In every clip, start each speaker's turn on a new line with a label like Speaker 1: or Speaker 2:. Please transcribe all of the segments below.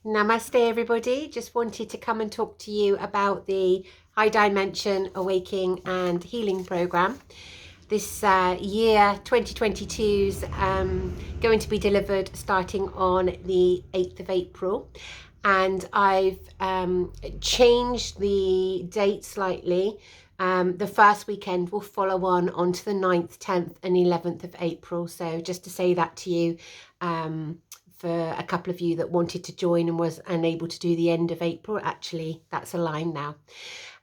Speaker 1: Namaste, everybody. Just wanted to come and talk to you about the High Dimension Awakening and Healing Program. This year, 2022's going to be delivered starting on the 8th of April. And I've changed the date slightly. The first weekend will follow on onto the 9th, 10th and 11th of April. So just to say that to you, for a couple of you that wanted to join and was unable to do the end of April, actually that's aligned now.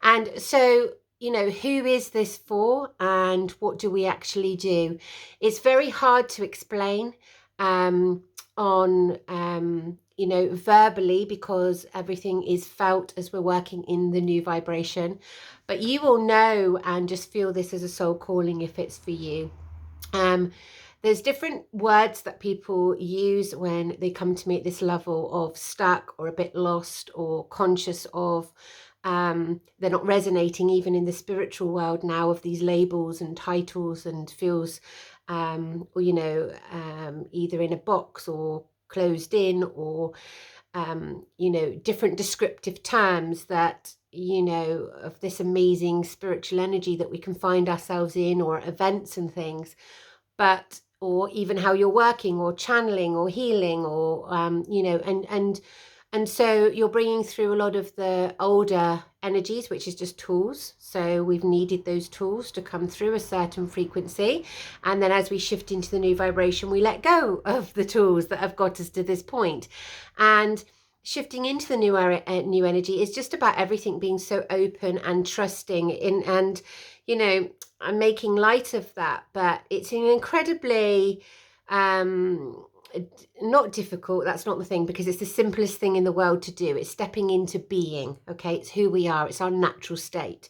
Speaker 1: And so, who is this for and what do we actually do? It's very hard to explain verbally, because everything is felt as we're working in the new vibration. But you will know and just feel this as a soul calling if it's for you. There's different words that people use when they come to me at this level of stuck or a bit lost or conscious of they're not resonating even in the spiritual world now, of these labels and titles, and feels either in a box or closed in, or different descriptive terms that of this amazing spiritual energy that we can find ourselves in, or events and things, or even how you're working or channeling or healing, or and so you're bringing through a lot of the older energies, which is just tools. So we've needed those tools to come through a certain frequency, and then as we shift into the new vibration, we let go of the tools that have got us to this point. And shifting into the new energy is just about everything being so open and trusting in, and I'm making light of that, but it's an incredibly not difficult, that's not the thing, because it's the simplest thing in the world to do. It's stepping into being. Okay, it's who we are, it's our natural state.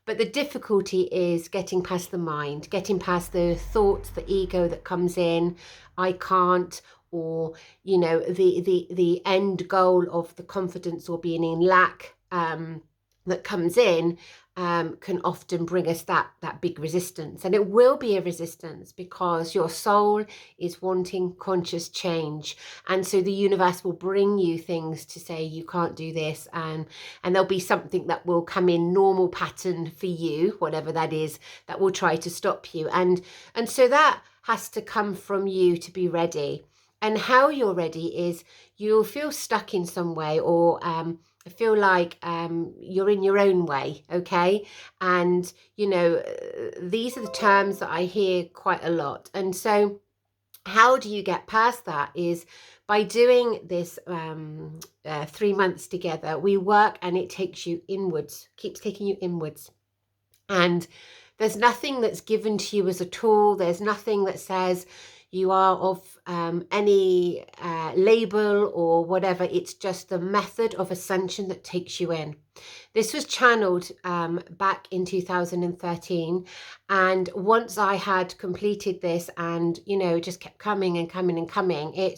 Speaker 1: But the difficulty is getting past the mind, getting past the thoughts, the ego that comes in, I can't, or the end goal of the confidence or being in lack that comes in, can often bring us that big resistance. And it will be a resistance because your soul is wanting conscious change, and so the universe will bring you things to say you can't do this, and there'll be something that will come in normal pattern for you, whatever that is, that will try to stop you, and so that has to come from you to be ready. And how you're ready is you'll feel stuck in some way, or feel like you're in your own way, okay? And these are the terms that I hear quite a lot. And so how do you get past that is by doing this 3 months together. We work and it takes you inwards, keeps taking you inwards. And there's nothing that's given to you as a tool. There's nothing that says you are of any label or whatever. It's just the method of ascension that takes you in. This was channeled back in 2013, and once I had completed this, and just kept coming and coming and coming, it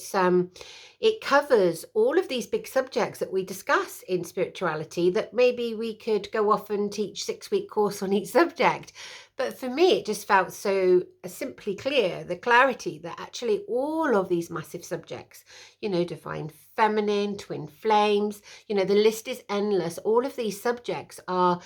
Speaker 1: covers all of these big subjects that we discuss in spirituality, that maybe we could go off and teach 6-week course on each subject. But for me, it just felt so simply clear, the clarity that actually all of these massive subjects, divine feminine, twin flames, the list is endless. All of these subjects are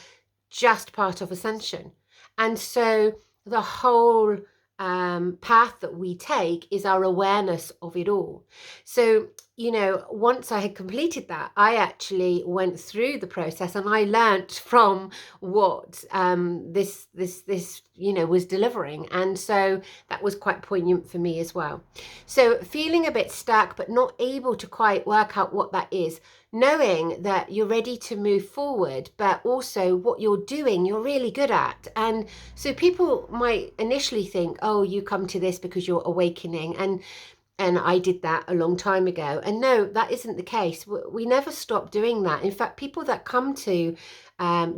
Speaker 1: just part of ascension. And so the whole path that we take is our awareness of it all. So once I had completed that, I actually went through the process, and I learnt from what this was delivering, and so that was quite poignant for me as well. So feeling a bit stuck but not able to quite work out what that is, knowing that you're ready to move forward, but also what you're doing you're really good at. And so people might initially think, oh, you come to this because you're awakening, and I did that a long time ago. And no, that isn't the case. We never stop doing that. In fact, people that come to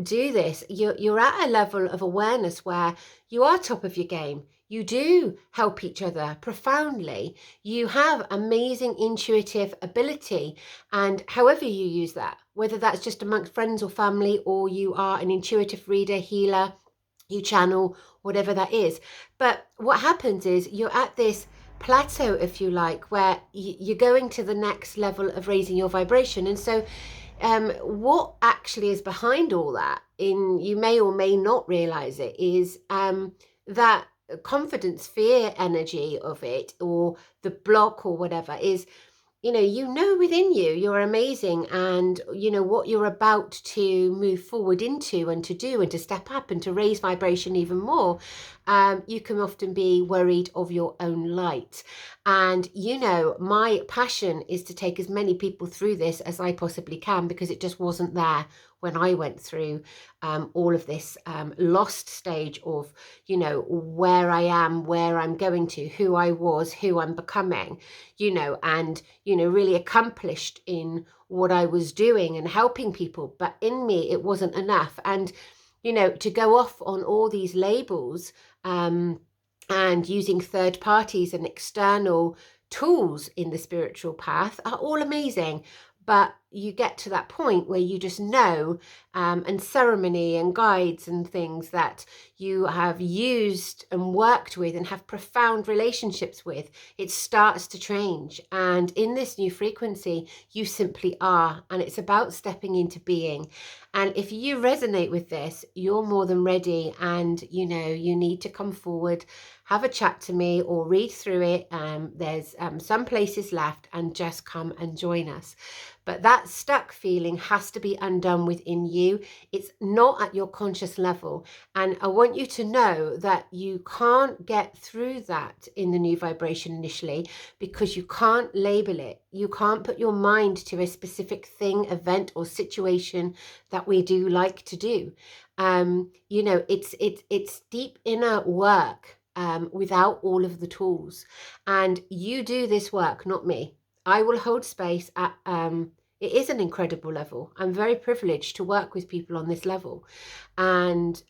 Speaker 1: do this, you're at a level of awareness where you are top of your game. You do help each other profoundly. You have amazing intuitive ability, and however you use that, whether that's just amongst friends or family, or you are an intuitive reader, healer, you channel, whatever that is. But what happens is you're at this plateau, if you like, where you're going to the next level of raising your vibration. And so what actually is behind all that, you may or may not realize it, is that confidence fear energy of it, or the block or whatever, is you know within you you're amazing, and what you're about to move forward into and to do and to step up and to raise vibration even more. You can often be worried of your own light. And my passion is to take as many people through this as I possibly can, because it just wasn't there when I went through all of this lost stage of where I am, where I'm going to, who I was, who I'm becoming, and really accomplished in what I was doing and helping people. But in me, it wasn't enough. And to go off on all these labels, and using third parties and external tools in the spiritual path are all amazing. But you get to that point where you just know, and ceremony and guides and things that you have used and worked with and have profound relationships with, it starts to change. And in this new frequency, you simply are. And it's about stepping into being. And if you resonate with this, you're more than ready. And, you need to come forward, have a chat to me, or read through it. There's some places left, and just come and join us. But that stuck feeling has to be undone within you. It's not at your conscious level. And I want you to know that you can't get through that in the new vibration initially, because you can't label it. You can't put your mind to a specific thing, event, or situation that we do like to do. It's deep inner work without all of the tools. And you do this work, not me. I will hold space at it is an incredible level. I'm very privileged to work with people on this level. And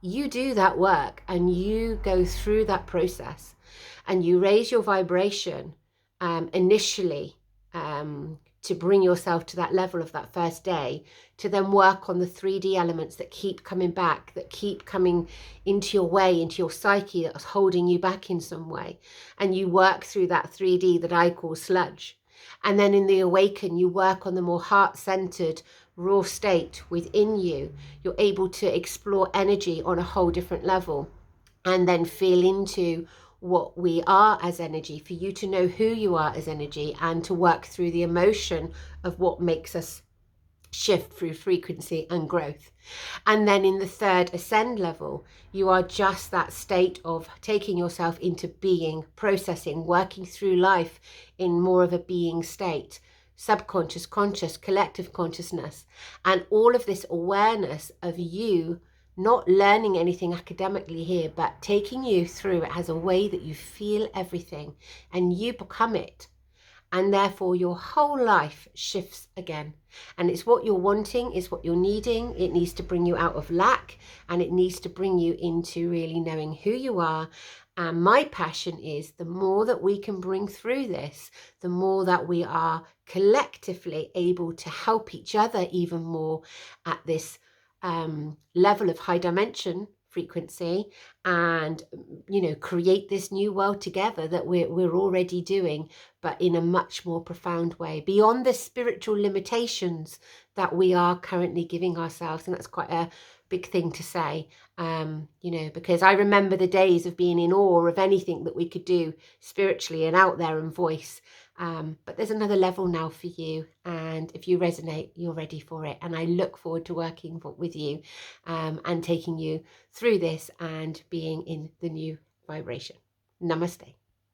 Speaker 1: you do that work, and you go through that process, and you raise your vibration initially to bring yourself to that level of that first day, to then work on the 3D elements that keep coming back, that keep coming into your way, into your psyche, that's holding you back in some way. And you work through that 3D that I call sludge. And then in the Awaken, you work on the more heart-centered, raw state within you. You're able to explore energy on a whole different level, and then feel into what we are as energy, for you to know who you are as energy, and to work through the emotion of what makes us shift through frequency and growth. And then in the third ascend level, you are just that state of taking yourself into being, processing, working through life in more of a being state, subconscious, conscious, collective consciousness, and all of this awareness of you not learning anything academically here, but taking you through it as a way that you feel everything and you become it. And therefore your whole life shifts again. And it's what you're wanting, it's what you're needing. It needs to bring you out of lack, and it needs to bring you into really knowing who you are. And my passion is, the more that we can bring through this, the more that we are collectively able to help each other even more at this level of high dimension frequency, and create this new world together that we're already doing, but in a much more profound way, beyond the spiritual limitations that we are currently giving ourselves. And that's quite a big thing to say, because I remember the days of being in awe of anything that we could do spiritually and out there and voice. But there's another level now for you, and if you resonate, you're ready for it. And I look forward to working with you and taking you through this and being in the new vibration. Namaste.